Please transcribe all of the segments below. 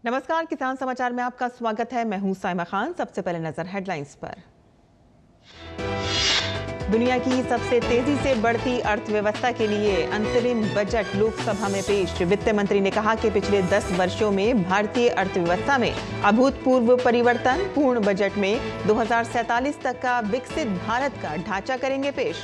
नमस्कार, किसान समाचार में आपका स्वागत है। मैं हूं साइमा खान। सबसे पहले नजर हेडलाइंस पर। दुनिया की सबसे तेजी से बढ़ती अर्थव्यवस्था के लिए अंतरिम बजट लोकसभा में पेश। वित्त मंत्री ने कहा कि पिछले 10 वर्षों में भारतीय अर्थव्यवस्था में अभूतपूर्व परिवर्तन। पूर्ण बजट में 2047 तक का विकसित भारत का ढांचा करेंगे पेश।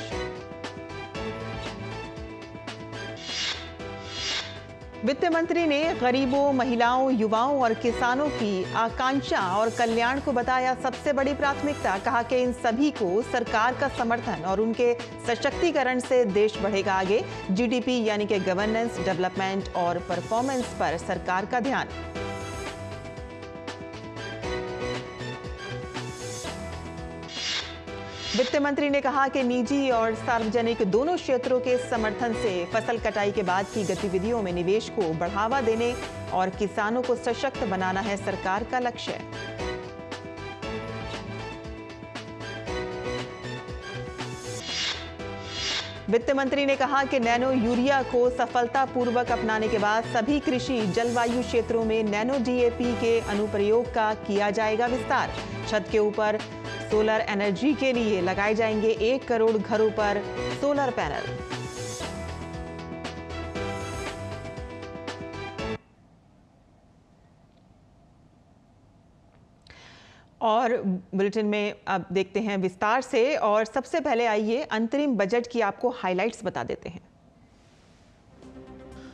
वित्त मंत्री ने गरीबों, महिलाओं, युवाओं और किसानों की आकांक्षा और कल्याण को बताया सबसे बड़ी प्राथमिकता। कहा कि इन सभी को सरकार का समर्थन और उनके सशक्तिकरण से देश बढ़ेगा आगे। जीडीपी यानी कि गवर्नेंस, डेवलपमेंट और परफॉर्मेंस पर सरकार का ध्यान। वित्त मंत्री ने कहा कि निजी और सार्वजनिक दोनों क्षेत्रों के समर्थन से फसल कटाई के बाद की गतिविधियों में निवेश को बढ़ावा देने और किसानों को सशक्त बनाना है सरकार का लक्ष्य। वित्त मंत्री ने कहा कि नैनो यूरिया को सफलतापूर्वक अपनाने के बाद सभी कृषि जलवायु क्षेत्रों में नैनो डीएपी के अनुप्रयोग का किया जाएगा विस्तार। छत के ऊपर सोलर एनर्जी के लिए लगाए जाएंगे 1 करोड़ घरों पर सोलर पैनल। और बुलेटिन में अब देखते हैं विस्तार से, और सबसे पहले आइए अंतरिम बजट की आपको हाइलाइट्स बता देते हैं।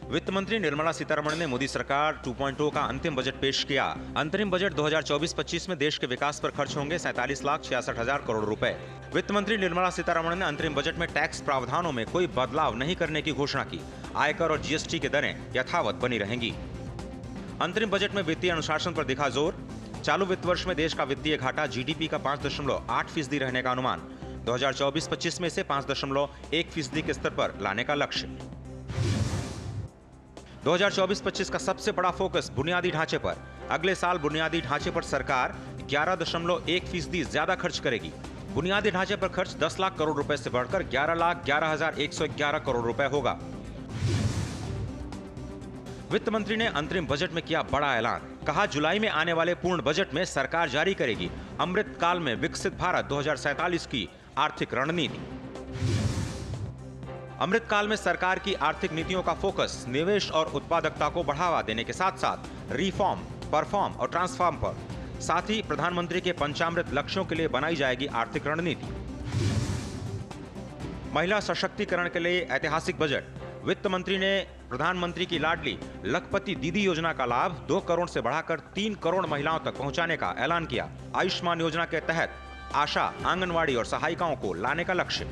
वित्त मंत्री निर्मला सीतारमण ने मोदी सरकार 2.0 का अंतिम बजट पेश किया। अंतरिम बजट 2024-25 में देश के विकास पर खर्च होंगे 47,66,000 करोड़ रुपए। वित्त मंत्री निर्मला सीतारमण ने अंतरिम बजट में टैक्स प्रावधानों में कोई बदलाव नहीं करने की घोषणा की। आयकर और जीएसटी की दरें यथावत बनी रहेंगी। अंतरिम बजट में वित्तीय अनुशासन पर दिखा जोर। चालू वित्त वर्ष में देश का वित्तीय घाटा जीडीपी का 5.8% रहने का अनुमान। 2024-25 में इसे 5.1% के स्तर पर लाने का लक्ष्य। 2024-25 का सबसे बड़ा फोकस बुनियादी ढांचे पर। अगले साल बुनियादी ढांचे पर सरकार 11.1% ज्यादा खर्च करेगी। बुनियादी ढांचे पर खर्च 10 लाख करोड़ रुपए से बढ़कर 11,11,111 करोड़ रुपए होगा। वित्त मंत्री ने अंतरिम बजट में किया बड़ा ऐलान। कहा, जुलाई में आने वाले पूर्ण बजट में सरकार जारी करेगी अमृत काल में विकसित भारत 2047 की आर्थिक रणनीति। अमृत काल में सरकार की आर्थिक नीतियों का फोकस निवेश और उत्पादकता को बढ़ावा देने के साथ साथ रिफॉर्म, परफॉर्म और ट्रांसफॉर्म पर। साथ ही प्रधानमंत्री के पंचामृत लक्ष्यों के लिए बनाई जाएगी आर्थिक रणनीति। महिला सशक्तिकरण के लिए ऐतिहासिक बजट। वित्त मंत्री ने प्रधानमंत्री की लाडली लखपति दीदी योजना का लाभ 2 करोड़ से बढ़ाकर 3 करोड़ महिलाओं तक पहुंचाने का ऐलान किया। आयुष्मान योजना के तहत आशा, आंगनवाड़ी और सहायिकाओं को लाने का लक्ष्य।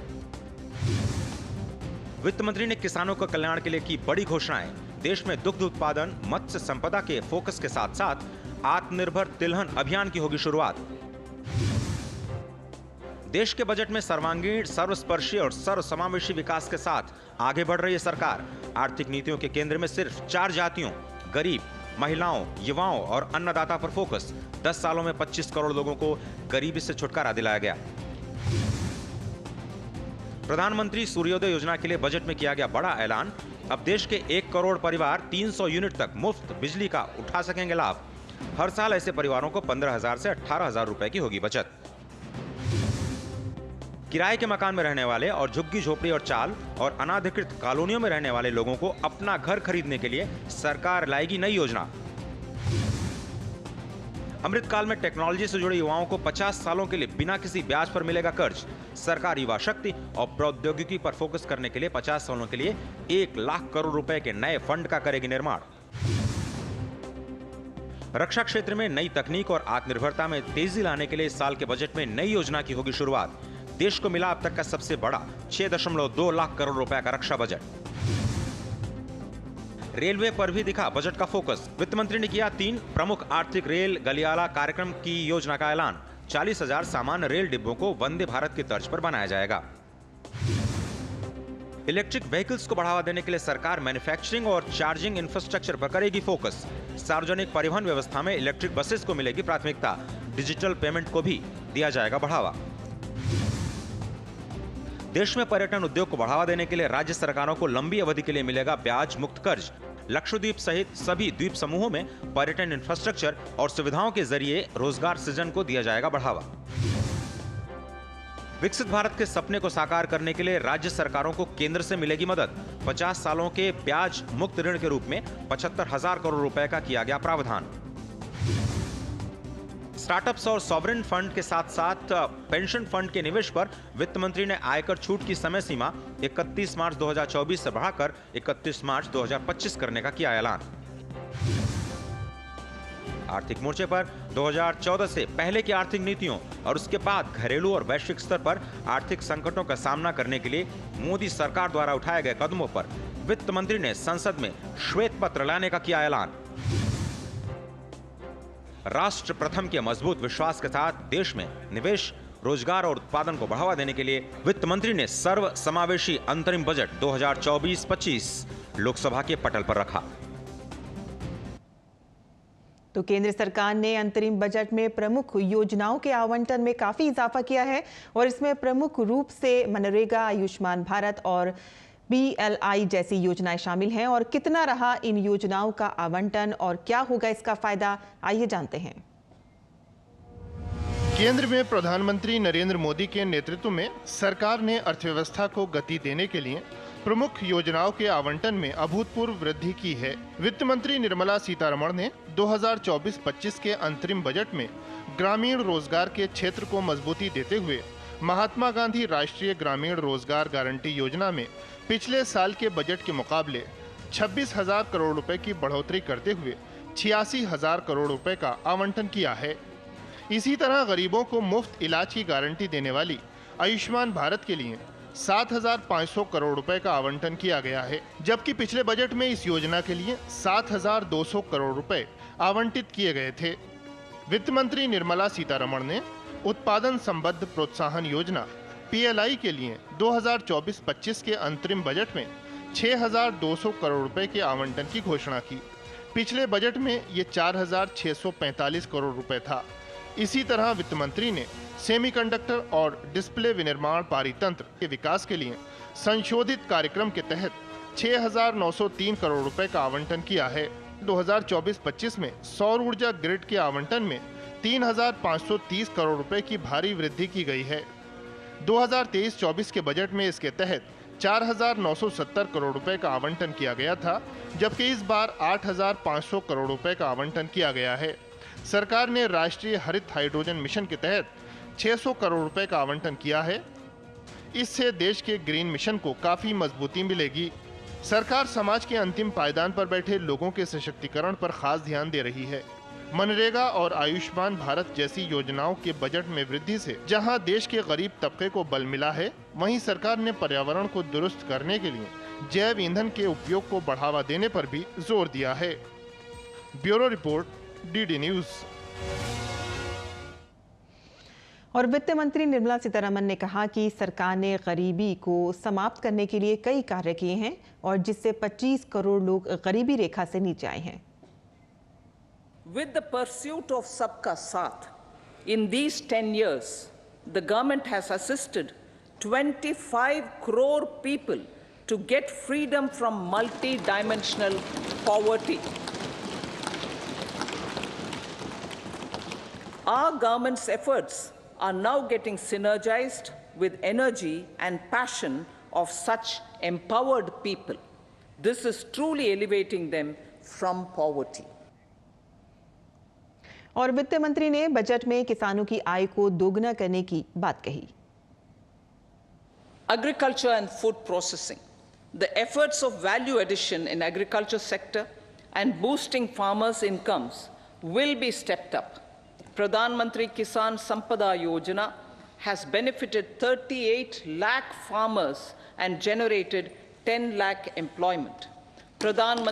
वित्त मंत्री ने किसानों के कल्याण के लिए की बड़ी घोषणाएं। देश में दुग्ध उत्पादन, मत्स्य संपदा के फोकस के साथ साथ आत्मनिर्भर तिलहन अभियान की होगी शुरुआत। देश के बजट में सर्वांगीण, सर्वस्पर्शी और सर्वसमावेशी विकास के साथ आगे बढ़ रही है सरकार। आर्थिक नीतियों के केंद्र में सिर्फ 4 जातियों, गरीब, महिलाओं, युवाओं और अन्नदाता पर फोकस। 10 सालों में 25 करोड़ लोगों को गरीबी से छुटकारा दिलाया गया। प्रधानमंत्री सूर्योदय योजना के लिए बजट में किया गया बड़ा ऐलान। अब देश के 1 करोड़ परिवार 300 यूनिट तक मुफ्त बिजली का उठा सकेंगे लाभ। हर साल ऐसे परिवारों को 15,000 से 18,000 रुपए की होगी बचत। किराए के मकान में रहने वाले और झुग्गी झोपड़ी और चाल और अनाधिकृत कॉलोनियों में रहने वाले लोगों को अपना घर खरीदने के लिए सरकार लाएगी नई योजना। अमृतकाल में टेक्नोलॉजी से जुड़े युवाओं को 50 सालों के लिए बिना किसी ब्याज पर मिलेगा कर्ज। सरकार युवा शक्ति और प्रौद्योगिकी पर फोकस करने के लिए 50 सालों के लिए 1 लाख करोड़ रुपए के नए फंड का करेगी निर्माण। रक्षा क्षेत्र में नई तकनीक और आत्मनिर्भरता में तेजी लाने के लिए इस साल के बजट में नई योजना की होगी शुरुआत। देश को मिला अब तक का सबसे बड़ा 6.2 लाख करोड़ रुपए का रक्षा बजट। रेलवे पर भी दिखा बजट का फोकस। वित्त मंत्री ने किया 3 प्रमुख आर्थिक रेल गलियारा कार्यक्रम की योजना का ऐलान। 40,000 सामान्य रेल डिब्बों को वंदे भारत की तर्ज पर बनाया जाएगा। इलेक्ट्रिक व्हीकल्स को बढ़ावा देने के लिए सरकार मैन्युफैक्चरिंग और चार्जिंग इंफ्रास्ट्रक्चर पर करेगी फोकस। सार्वजनिक परिवहन व्यवस्था में इलेक्ट्रिक बसेस को मिलेगी प्राथमिकता। डिजिटल पेमेंट को भी दिया जाएगा बढ़ावा। देश में पर्यटन उद्योग को बढ़ावा देने के लिए राज्य सरकारों को लंबी अवधि के लिए मिलेगा ब्याज मुक्त कर्ज। लक्षद्वीप सहित सभी द्वीप समूहों में पर्यटन इंफ्रास्ट्रक्चर और सुविधाओं के जरिए रोजगार सृजन को दिया जाएगा बढ़ावा। विकसित भारत के सपने को साकार करने के लिए राज्य सरकारों को केंद्र से मिलेगी मदद। 50 सालों के ब्याज मुक्त ऋण के रूप में 75,000 करोड़ रुपए का किया गया प्रावधान। स्टार्टअप्स और सॉवरेन फंड के साथ साथ पेंशन फंड के निवेश पर वित्त मंत्री ने आयकर छूट की समय सीमा 31 मार्च 2024 से बढ़ाकर 31 मार्च 2025 करने का किया ऐलान। आर्थिक मोर्चे पर 2014 से पहले की आर्थिक नीतियों और उसके बाद घरेलू और वैश्विक स्तर पर आर्थिक संकटों का सामना करने के लिए मोदी सरकार द्वारा उठाए गए कदमों पर वित्त मंत्री ने संसद में श्वेत पत्र लाने का किया ऐलान। राष्ट्र प्रथम के मजबूत विश्वास के साथ देश में निवेश, रोजगार और उत्पादन को बढ़ावा देने के लिए वित्त मंत्री ने सर्व समावेशी अंतरिम बजट 2024-25 लोकसभा के पटल पर रखा। तो केंद्र सरकार ने अंतरिम बजट में प्रमुख योजनाओं के आवंटन में काफी इजाफा किया है और इसमें प्रमुख रूप से मनरेगा, आयुष्मान भारत और BLI जैसी योजनाएं शामिल हैं। और कितना रहा इन योजनाओं का आवंटन और क्या होगा इसका फायदा, आइए जानते हैं। केंद्र में प्रधानमंत्री नरेंद्र मोदी के नेतृत्व में सरकार ने अर्थव्यवस्था को गति देने के लिए प्रमुख योजनाओं के आवंटन में अभूतपूर्व वृद्धि की है। वित्त मंत्री निर्मला सीतारमण ने 2024-25 के अंतरिम बजट में ग्रामीण रोजगार के क्षेत्र को मजबूती देते हुए महात्मा गांधी राष्ट्रीय ग्रामीण रोजगार गारंटी योजना में पिछले साल के बजट के मुकाबले 26,000 करोड़ रुपए की बढ़ोतरी करते हुए 86,000 करोड़ रुपए का आवंटन किया है। इसी तरह गरीबों को मुफ्त इलाज की गारंटी देने वाली आयुष्मान भारत के लिए 7,500 करोड़ रुपए का आवंटन किया गया है, जबकि पिछले बजट में इस योजना के लिए 7,200 करोड़ रुपए आवंटित किए गए थे। वित्त मंत्री निर्मला सीतारमण ने उत्पादन संबद्ध प्रोत्साहन योजना PLI के लिए 2024-25 के अंतरिम बजट में 6,200 करोड़ रुपए के आवंटन की घोषणा की। पिछले बजट में ये 4,645 करोड़ रुपए था। इसी तरह वित्त मंत्री ने सेमीकंडक्टर और डिस्प्ले विनिर्माण पारितंत्र के विकास के लिए संशोधित कार्यक्रम के तहत 6,903 करोड़ रुपए का आवंटन किया है। 2024-25 में सौर ऊर्जा ग्रिड के आवंटन में 3,530 करोड़ रुपए की भारी वृद्धि की गई है। 2023-24 के बजट में इसके तहत 4,970 करोड़ रुपए का आवंटन किया गया था, जबकि इस बार 8,500 करोड़ रुपए का आवंटन किया गया है। सरकार ने राष्ट्रीय हरित हाइड्रोजन मिशन के तहत 600 करोड़ रुपए का आवंटन किया है। इससे देश के ग्रीन मिशन को काफी मजबूती मिलेगी। सरकार समाज के अंतिम पायदान पर बैठे लोगों के सशक्तिकरण पर खास ध्यान दे रही है। मनरेगा और आयुष्मान भारत जैसी योजनाओं के बजट में वृद्धि से जहां देश के गरीब तबके को बल मिला है, वहीं सरकार ने पर्यावरण को दुरुस्त करने के लिए जैव ईंधन के उपयोग को बढ़ावा देने पर भी जोर दिया है। Bureau report, DD news. और वित्त मंत्री निर्मला सीतारमण ने कहा कि सरकार ने गरीबी को समाप्त करने के लिए कई कार्य किए हैं और जिससे 25 करोड़ लोग गरीबी रेखा से नीचे आए हैं। With the pursuit of Sabka Saath, in these 10 years, the government has assisted 25 crore people to get freedom from multi-dimensional poverty. Our government's efforts are now getting synergized with energy and passion of such empowered people. This is truly elevating them from poverty. और वित्त मंत्री ने budget में किसानों की आय को दोगुना करने की बात कही। Agriculture and food processing. The efforts of value addition in agriculture sector and boosting farmers' incomes will be stepped up. Pradhan Mantri Kisan Sampada Yojana has benefited 38 lakh farmers and generated 10 lakh employment. Pradhan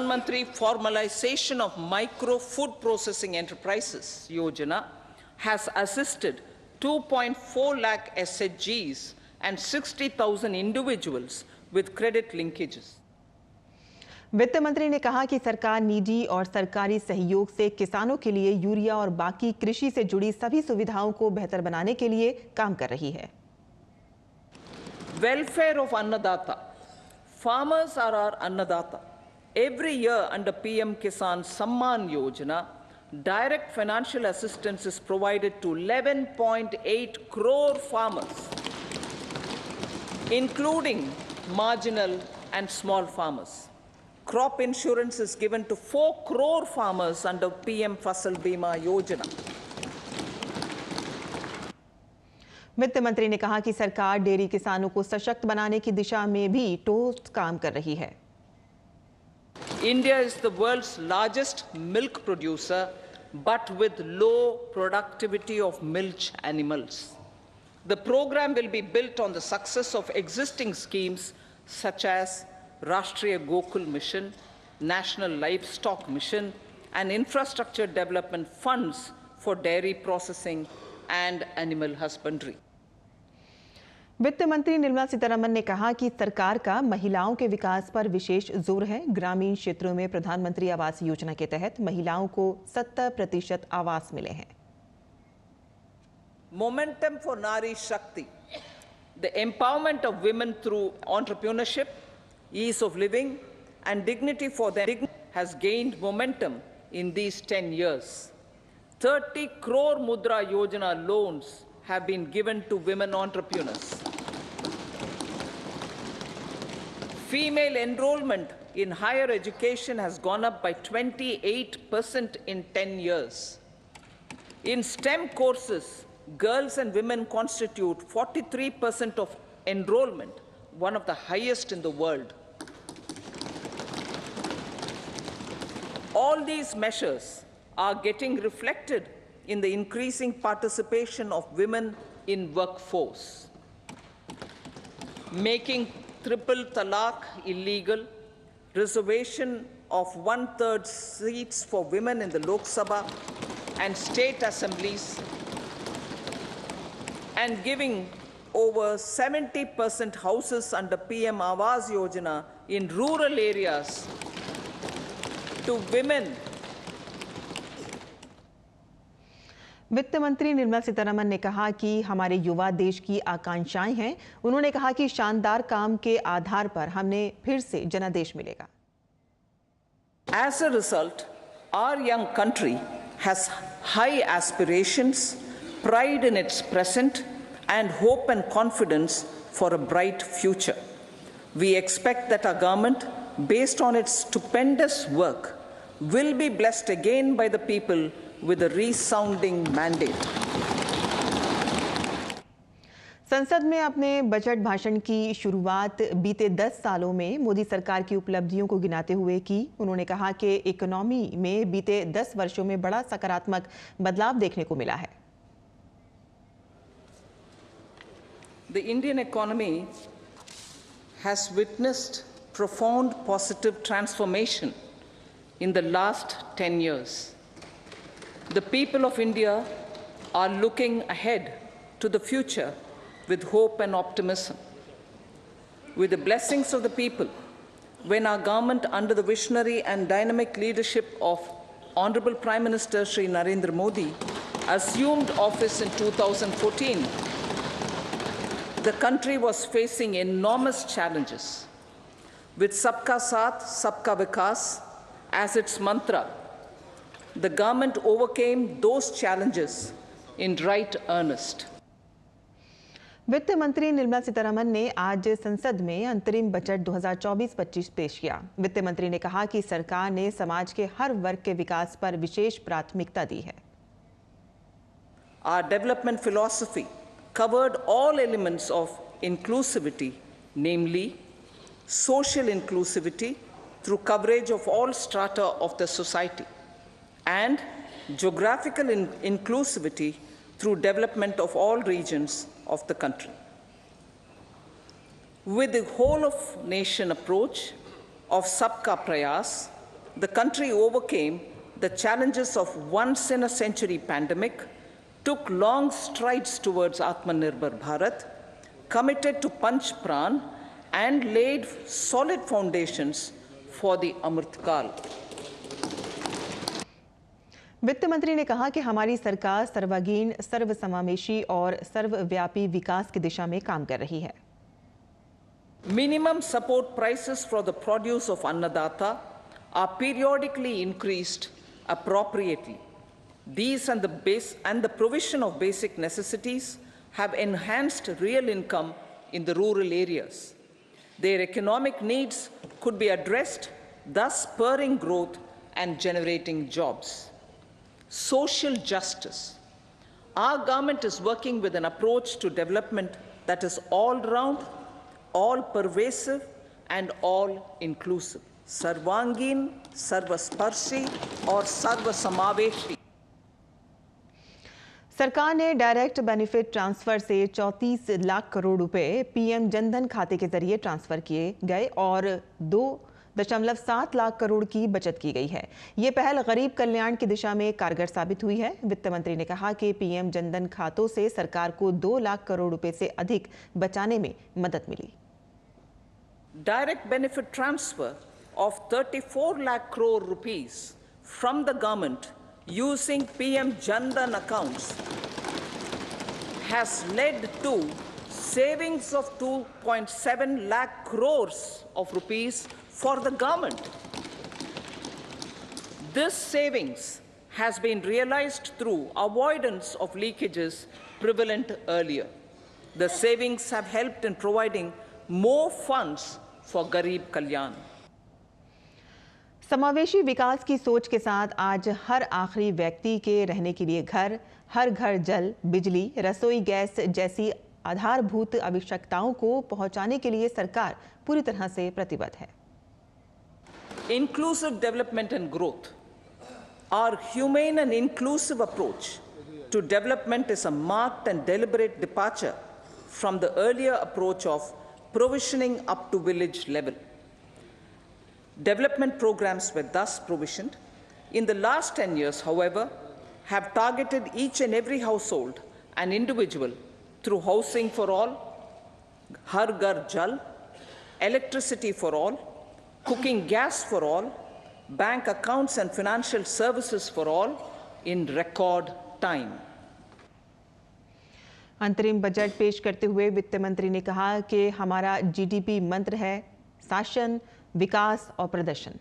Mantri Formalization of Micro Food Processing Enterprises Yojana has assisted 2.4 lakh SHGs and 60,000 individuals with credit linkages. वित्त मंत्री ने कहा कि सरकार निजी और सरकारी सहयोग से किसानों के लिए यूरिया और बाकी कृषि से जुड़ी सभी सुविधाओं को बेहतर बनाने के लिए काम कर रही है। Welfare of Annadata. Farmers are our annadata. Every year under PM Kisan Samman Yojana, direct financial assistance is provided to 11.8 crore farmers, including marginal and small farmers. Crop insurance is given to 4 crore farmers under PM Fasal Bima Yojana. वित्त मंत्री ने कहा कि सरकार dairy किसानों को सशक्त बनाने की दिशा में भी ठोस काम कर रही है। India is the world's largest milk producer, but with low productivity of milch animals. The program will be built on the success of existing schemes such as Rashtriya Gokul Mission, National Livestock Mission, and infrastructure development funds for dairy processing and animal husbandry. वित्त मंत्री निर्मला सीतारमण ने कहा कि सरकार का महिलाओं के विकास पर विशेष जोर है। ग्रामीण क्षेत्रों में प्रधानमंत्री आवास योजना के तहत महिलाओं को 70% आवास मिले हैं। Momentum for Nari Shakti, the empowerment of women through entrepreneurship, ease of living, and dignity for them has gained momentum in these 10 years. 30 crore Mudra Yojana loans have been given to women entrepreneurs. Female enrollment in higher education has gone up by 28% in 10 years. In STEM courses, girls and women constitute 43% of enrollment, one of the highest in the world. All these measures are getting reflected in the increasing participation of women in workforce. Making triple talaq illegal, reservation of 1/3 seats for women in the Lok Sabha and state assemblies, and giving over 70% houses under PM Awas Yojana in rural areas to women. वित्त मंत्री निर्मला सीतारमण ने कहा कि हमारे युवा देश की आकांक्षाएं हैं। उन्होंने कहा कि शानदार काम के आधार पर हमने फिर से जनादेश मिलेगा। As a result, our young country has high aspirations, pride in its present, and hope and confidence for a bright future. We expect that our government, based on its stupendous work, will be blessed again by the people with a resounding mandate. संसद में अपने budget भाषण की शुरुआत बीते 10 सालों में मोदी सरकार की उपलब्धियों को गिनाते हुए की। उन्होंने कहा कि इकोनॉमी में बीते 10 वर्षों में बड़ा सकारात्मक बदलाव देखने को मिला है। The Indian economy has witnessed profound positive transformation in the last 10 years. The people of India are looking ahead to the future with hope and optimism. With the blessings of the people, when our government, under the visionary and dynamic leadership of Honorable Prime Minister Shri Narendra Modi, assumed office in 2014, the country was facing enormous challenges. With Sabka Saath, Sabka Vikas as its mantra, the government overcame those challenges in right earnest. वित्त मंत्री निर्मला सीतारमण ने आज संसद में अंतरिम budget 2024-25 पेश किया। वित्त मंत्री ने कहा कि सरकार ने समाज के हर वर्ग के विकास पर विशेष प्राथमिकता दी है। Our development philosophy covered all elements of inclusivity, namely social inclusivity through coverage of all strata of the society, and geographical inclusivity through development of all regions of the country. With the whole of nation approach of Sabka Prayas, the country overcame the challenges of once in a century pandemic, took long strides towards Atmanirbhar Bharat, committed to Panch Pran, and laid solid foundations for the Amrit Kal. वित्त मंत्री ने कहा कि हमारी सरकार सर्वांगीण, सर्वसमावेशी और सर्वव्यापी विकास की दिशा में काम कर रही है। Minimum support prices for the produce of Annadata are periodically increased appropriately. These and the provision of basic necessities have enhanced real income in the rural areas. Their economic needs could be addressed, thus spurring growth and generating jobs. Social justice. Our government is working with an approach to development that is all-round, all-pervasive and all-inclusive. Sarvangin, Sarvasparshi और सर्वसमावेशी। सरकार ने direct benefit transfer से 34 लाख करोड़ रुपए PM Jan Dhan खाते के जरिए transfer किए गए और 2.7 लाख करोड़ की बचत की गई है। ये पहल गरीब कल्याण की दिशा में कारगर साबित हुई है। वित्त मंत्री ने कहा कि पीएम जनधन खातों से सरकार को 2 लाख करोड़ रुपए से अधिक बचाने में मदद मिली। Direct benefit transfer of 34 lakh crore rupees from the government using PM Jandan accounts has led to savings of 2.7 lakh crores of rupees for the government. This savings has been realized through avoidance of leakages prevalent earlier. The savings have helped in providing more funds for Garib Kalyan. समावेशी विकास की सोच के साथ आज हर आखिरी व्यक्ति के रहने के लिए घर, हर घर जल, बिजली, रसोई गैस जैसी आधारभूत आवश्यकताओं को पहुंचाने के लिए सरकार पूरी तरह से प्रतिबद्ध है। Inclusive development and growth. Our humane and inclusive approach to development is a marked and deliberate departure from the earlier approach of provisioning up to village level. Development programs were thus provisioned. In the last 10 years, however, have targeted each and every household and individual through housing for all, Har Ghar Jal, electricity for all, cooking gas for all, bank accounts and financial services for all in record time. अंतरिम budget पेश करते हुए वित्त मंत्री ने कहा कि हमारा जीडीपी मंत्र है शासन, विकास और प्रदर्शन।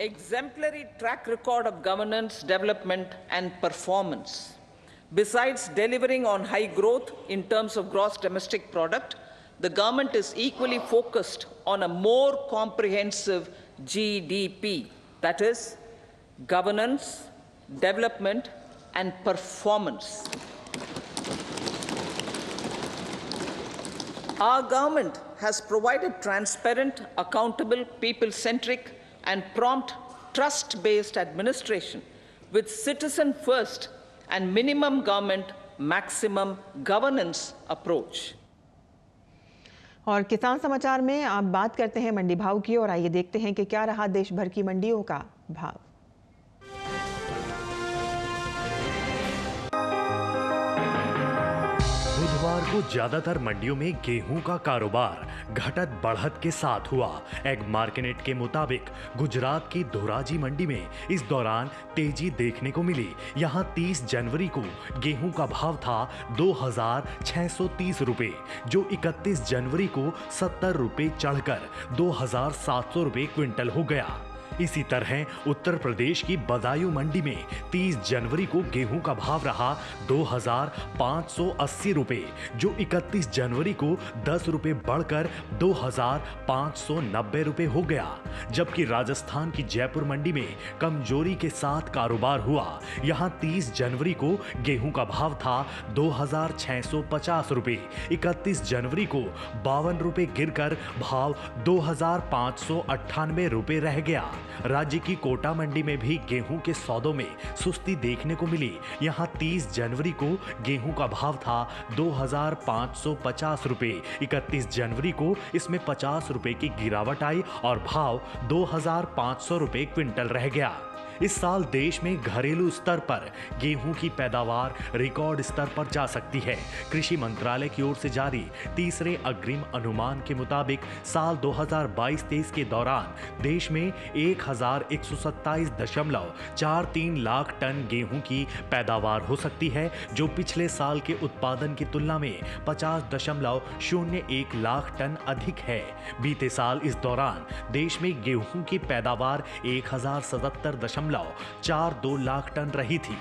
Exemplary track record of governance, development and performance. Besides delivering on high growth in terms of gross domestic product, the government is equally focused on a more comprehensive GDP, that is, governance, development and performance. Our government has provided transparent, accountable, people-centric and prompt, trust-based administration with citizen-first and minimum government, maximum governance approach. और किसान समाचार में आप बात करते हैं मंडी भाव की और आइए देखते हैं कि क्या रहा देश भर की मंडियों का भाव। बुधवार को ज्यादातर मंडियों में गेहूं का कारोबार घटत बढ़त के साथ हुआ। एग मार्केट के मुताबिक गुजरात की धोराजी मंडी में इस दौरान तेजी देखने को मिली। यहां 30 जनवरी को गेहूं का भाव था 2,630 रुपए, जो 31 जनवरी को 70 रुपए चढ़कर 2,700 रुपए क्विंटल हो गया। इसी तरह उत्तर प्रदेश की बदायूं मंडी में 30 जनवरी को गेहूं का भाव रहा 2,580 रुपए, जो 31 जनवरी को 10 रुपए बढ़कर 2,590 रुपए हो गया। जबकि राजस्थान की जयपुर मंडी में कमजोरी के साथ कारोबार हुआ। यहां 30 जनवरी को गेहूं का भाव था 2,650 रुपए, 31 जनवरी को 52 रुपए गिरकर भाव 2,598 रुपए रह गया। राज्य की कोटा मंडी में भी गेहूं के सौदों में सुस्ती देखने को मिली। यहां 30 जनवरी को गेहूं का भाव था 2,550 रुपए, 31 जनवरी को इसमें 50 रुपए की गिरावट आई और भाव 2,500 रुपए क्विंटल रह गया। इस साल देश में घरेलू स्तर पर गेहूं की पैदावार रिकॉर्ड स्तर पर जा सकती है। कृषि मंत्रालय की ओर से जारी तीसरे अग्रिम अनुमान के मुताबिक साल 2022-23 के दौरान देश में 1127.43 लाख टन गेहूं की पैदावार हो सकती है, जो पिछले साल के उत्पादन की तुलना में 50.01 लाख टन अधिक है। बीते साल इस दौरान देश में गेहूं की पैदावार 1077.42 लाख टन रही थी।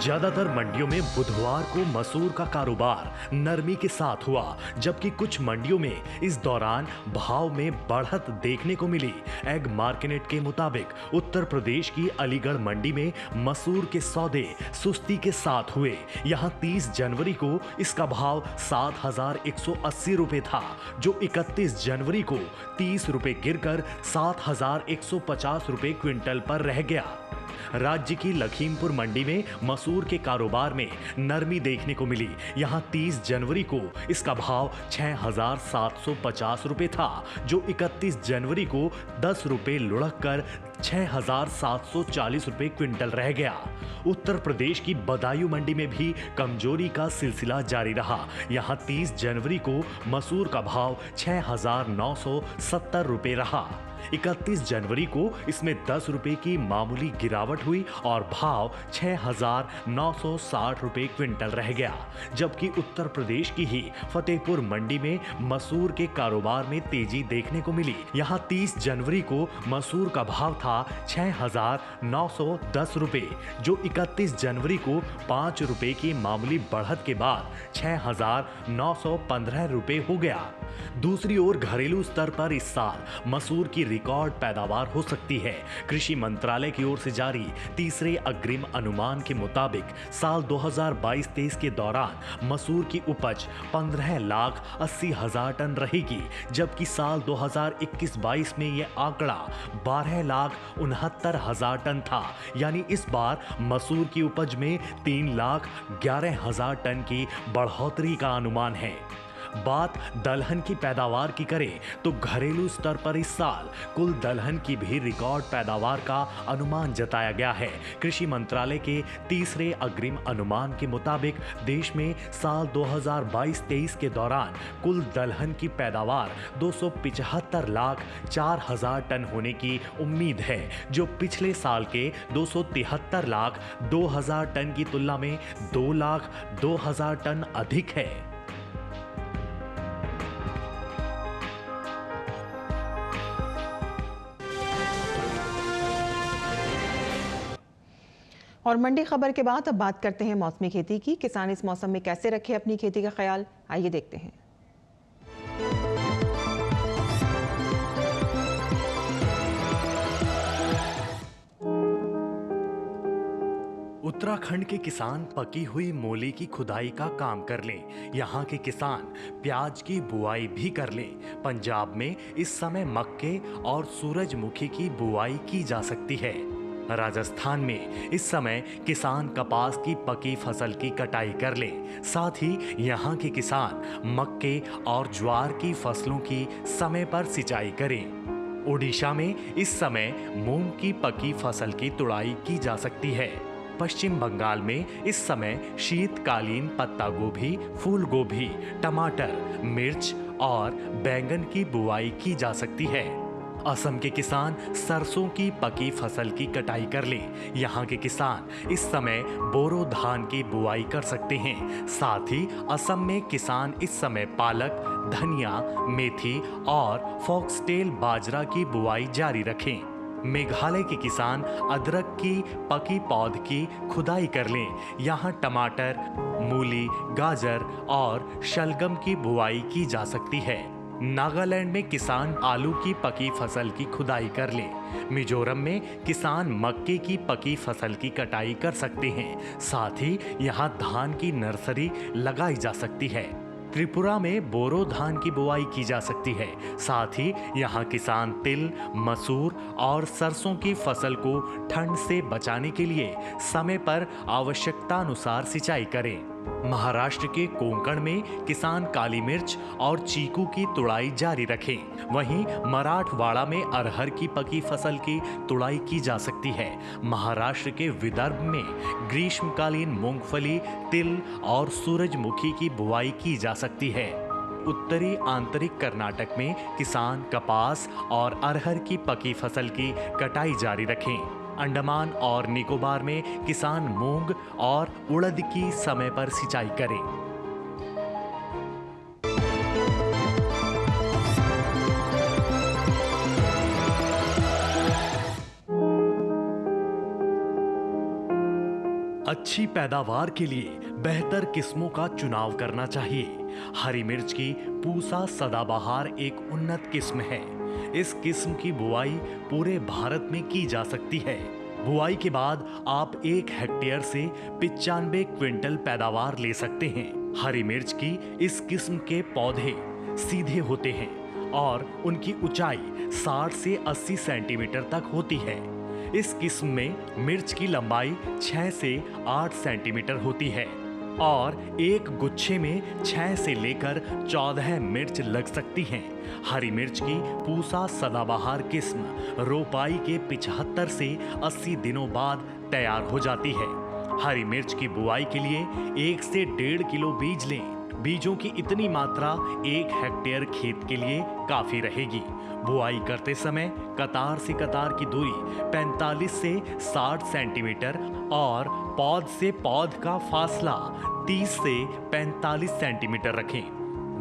ज्यादातर मंडियों में बुधवार को मसूर का कारोबार नरमी के साथ हुआ, जबकि कुछ मंडियों में इस दौरान भाव में बढ़त देखने को मिली। एग मार्केट के मुताबिक उत्तर प्रदेश की अलीगढ़ मंडी में मसूर के सौदे सुस्ती के साथ हुए। यहां 30 जनवरी को इसका भाव 7,180 रुपए था, जो 31 जनवरी को 30 रुपए गिरकर 7,150 रुपए क्विंटल पर रह गया। राज्य की लखीमपुर मंडी में मसूर के कारोबार में नरमी देखने को मिली। यहां 30 जनवरी को इसका भाव 6,750 रुपए था, जो 31 जनवरी को 10 रुपए लुढ़क कर 6,740 रुपए क्विंटल रह गया। उत्तर प्रदेश की बदायूं मंडी में भी कमजोरी का सिलसिला जारी रहा। यहां 30 जनवरी को मसूर का भाव 6,970 रुपए रहा। 31 जनवरी को इसमें 10 रुपए की मामूली गिरावट हुई और भाव 6,960 रुपए क्विंटल रह गया। जबकि उत्तर प्रदेश की ही फतेहपुर मंडी में मसूर के कारोबार में तेजी देखने को मिली। यहां 30 जनवरी को मसूर का भाव था 6,910 रुपए, जो 31 जनवरी को 5 रुपए की मामूली बढ़त के बाद 6,915 रुपए हो गया। दूसरी ओर घरेलू स्तर पर इस साल मसूर की रिकॉर्ड पैदावार हो सकती है। कृषि मंत्रालय की ओर से जारी तीसरे अग्रिम अनुमान के मुताबिक साल 2022-23 के दौरान मसूर की उपज 15,80,000 टन रहेगी, जबकि साल 2021-22 में यह आंकड़ा 12,69,000 टन था। यानी इस बार मसूर की उपज में 3,11,000 टन की बढ़ोतरी का अनुमान है। बात दलहन की पैदावार की करें तो घरेलू स्तर पर इस साल कुल दलहन की भी रिकॉर्ड पैदावार का अनुमान जताया गया है। कृषि मंत्रालय के तीसरे अग्रिम अनुमान के मुताबिक देश में साल 2022-23 के दौरान कुल दलहन की पैदावार 275,04,000 टन होने की उम्मीद है, जो पिछले साल के 273,02,000 टन की तुलना में 2,02,000 टन अधिक है। और मंडी खबर के बाद अब बात करते हैं मौसमी खेती की। किसान इस मौसम में कैसे रखें अपनी खेती का ख्याल, आइए देखते हैं। उत्तराखंड के किसान पकी हुई मूली की खुदाई का काम कर लें। यहाँ के किसान प्याज की बुआई भी कर लें। पंजाब में इस समय मक्के और सूरजमुखी की बुआई की जा सकती है। राजस्थान में इस समय किसान कपास की पकी फसल की कटाई कर लें। साथ ही यहाँ के किसान मक्के और ज्वार की फसलों की समय पर सिंचाई करें। ओडिशा में इस समय मूंग की पकी फसल की तुड़ाई की जा सकती है। पश्चिम बंगाल में इस समय शीतकालीन पत्ता गोभी, फूल गोभी, टमाटर, मिर्च और बैंगन की बुआई की जा सकती है। असम के किसान सरसों की पकी फसल की कटाई कर लें। यहाँ के किसान इस समय बोरो धान की बुआई कर सकते हैं। साथ ही असम में किसान इस समय पालक, धनिया, मेथी और फॉक्सटेल बाजरा की बुआई जारी रखें। मेघालय के किसान अदरक की पकी पौध की खुदाई कर लें। यहाँ टमाटर, मूली, गाजर और शलगम की बुआई की जा सकती है। नागालैंड में किसान आलू की पकी फसल की खुदाई कर लें। मिजोरम में किसान मक्के की पकी फसल की कटाई कर सकते हैं। साथ ही यहाँ धान की नर्सरी लगाई जा सकती है। त्रिपुरा में बोरो धान की बुआई की जा सकती है। साथ ही यहाँ किसान तिल, मसूर और सरसों की फसल को ठंड से बचाने के लिए समय पर आवश्यकता अनुसार सिंचाई करें। महाराष्ट्र के कोंकण में किसान काली मिर्च और चीकू की तुड़ाई जारी रखें। वहीं मराठवाड़ा में अरहर की पकी फसल की तुड़ाई की जा सकती है। महाराष्ट्र के विदर्भ में ग्रीष्मकालीन मूंगफली, तिल और सूरजमुखी की बुआई की जा सकती है। उत्तरी आंतरिक कर्नाटक में किसान कपास और अरहर की पकी फसल की कटाई जारी रखें। अंडमान और निकोबार में किसान मूंग और उड़द की समय पर सिंचाई करें। अच्छी पैदावार के लिए बेहतर किस्मों का चुनाव करना चाहिए। हरी मिर्च की पूसा सदाबहार एक उन्नत किस्म है। इस किस्म की बुआई पूरे भारत में की जा सकती है। बुआई के बाद आप 1 हेक्टेयर से 95 क्विंटल पैदावार ले सकते हैं। हरी मिर्च की इस किस्म के पौधे सीधे होते हैं और उनकी ऊंचाई 60 से 80 सेंटीमीटर तक होती है। इस किस्म में मिर्च की लंबाई 6 से 8 सेंटीमीटर होती है और एक गुच्छे में 6 से लेकर 14 मिर्च लग सकती हैं। हरी मिर्च की पूसा सदाबहार किस्म रोपाई के 75 से 80 दिनों बाद तैयार हो जाती है। हरी मिर्च की बुआई के लिए 1 से 1.5 किलो बीज लें। बीजों की इतनी मात्रा 1 हेक्टेयर खेत के लिए काफी रहेगी। बुआई करते समय कतार से कतार की दूरी 45 से 60 सेंटीमीटर और पौध से पौध का फासला 30 से 45 सेंटीमीटर रखें।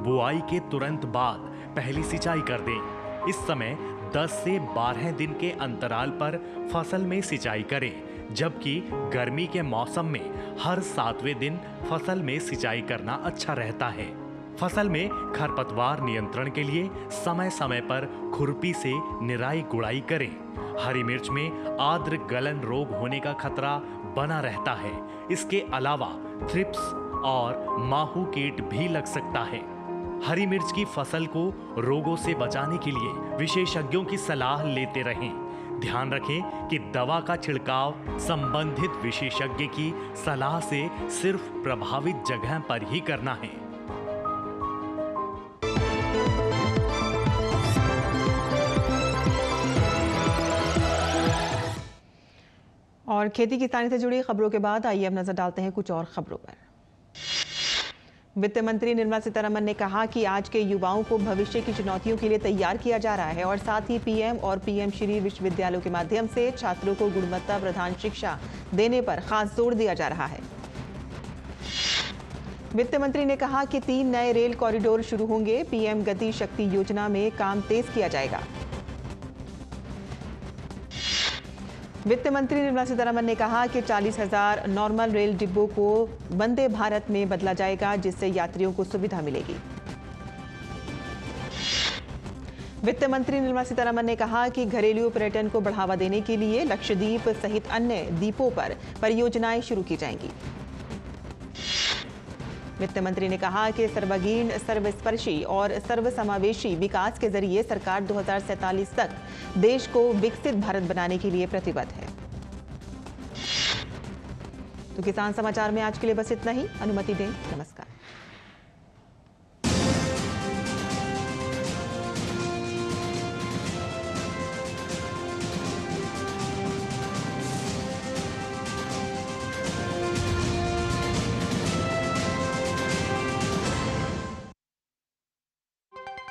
बुआई के तुरंत बाद पहली सिंचाई कर दें। इस समय 10 से 12 दिन के अंतराल पर फसल में सिंचाई करें, जबकि गर्मी के मौसम में हर 7वें दिन फसल में सिंचाई करना अच्छा रहता है। फसल में खरपतवार नियंत्रण के लिए समय समय पर खुरपी से निराई गुड़ाई करें। हरी मिर्च में आर्द्र गलन रोग होने का खतरा बना रहता है। इसके अलावा थ्रिप्स और माहू कीट भी लग सकता है। हरी मिर्च की फसल को रोगों से बचाने के लिए विशेषज्ञों की सलाह लेते रहें। ध्यान रखें कि दवा का छिड़काव संबंधित विशेषज्ञ की सलाह से सिर्फ प्रभावित जगह पर ही करना है। और खेती किसानी से जुड़ी खबरों के बाद आइए अब नजर डालते हैं कुछ और खबरों पर। वित्त मंत्री निर्मला सीतारमण ने कहा कि आज के युवाओं को भविष्य की चुनौतियों के लिए तैयार किया जा रहा है और साथ ही पीएम और पीएम श्री विश्वविद्यालयों के माध्यम से छात्रों को गुणवत्ता प्रधान शिक्षा देने पर खास जोर दिया जा रहा है। वित्त मंत्री ने कहा कि 3 नए रेल कॉरिडोर शुरू होंगे। पीएम गति शक्ति योजना में काम तेज किया जाएगा। वित्त मंत्री निर्मला सीतारमण ने कहा कि 40,000 नॉर्मल रेल डिब्बों को वंदे भारत में बदला जाएगा, जिससे यात्रियों को सुविधा मिलेगी। वित्त मंत्री निर्मला सीतारमण ने कहा कि घरेलू पर्यटन को बढ़ावा देने के लिए लक्षद्वीप सहित अन्य द्वीपों पर परियोजनाएं शुरू की जाएंगी। वित्त मंत्री ने कहा कि सर्वांगीण, सर्वस्पर्शी और सर्वसमावेशी विकास के जरिए सरकार 2047 तक देश को विकसित भारत बनाने के लिए प्रतिबद्ध है। तो किसान समाचार में आज के लिए बस इतना ही। अनुमति दें। नमस्कार।